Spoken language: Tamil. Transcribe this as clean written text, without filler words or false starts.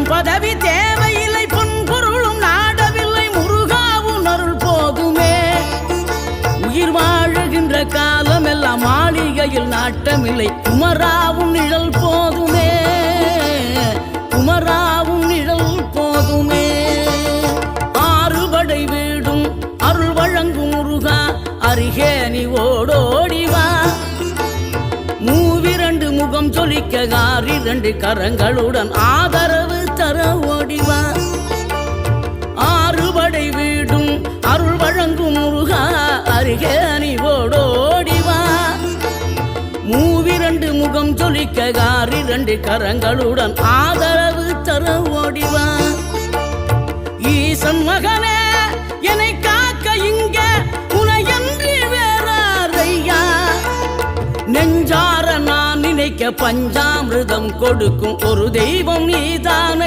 பதவி தேவையில்லை, பொன்பொருளும் நாடவில்லை, முருகாவும் அருள் போதுமே. உயிர் வாழுகின்ற காலம் எல்லாம் மாளிகையில் நாட்டமில்லை, குமராவும் நிழல் போதுமே, குமராவும் நிழல் போதுமே. ஆறுபடை வீடும் அருள் வழங்கும் முருகா, அருகே நீ ஓடோடிவா. மூவிரண்டு முகம் சொலிக்க ஆறிரண்டு கரங்களுடன் ஆதரவு தர ஓடிவா. ஆறுபடை வீடும் அருள் வழங்கும் முருகா, அருகே நீ ஓடோடிவா. மூவிரண்டு முகம் சொலிக்க ஆறிரண்டு கரங்களுடன் ஆதரவு தர ஓடிவா. ஈசன் மகனே என்னை காக்க இங்க உனையன்றி வேறாரையா. நெஞ்சார நான் நினைக்க பஞ்சாமிர்தம் கொடுக்கும் ஒரு தெய்வம் நீதான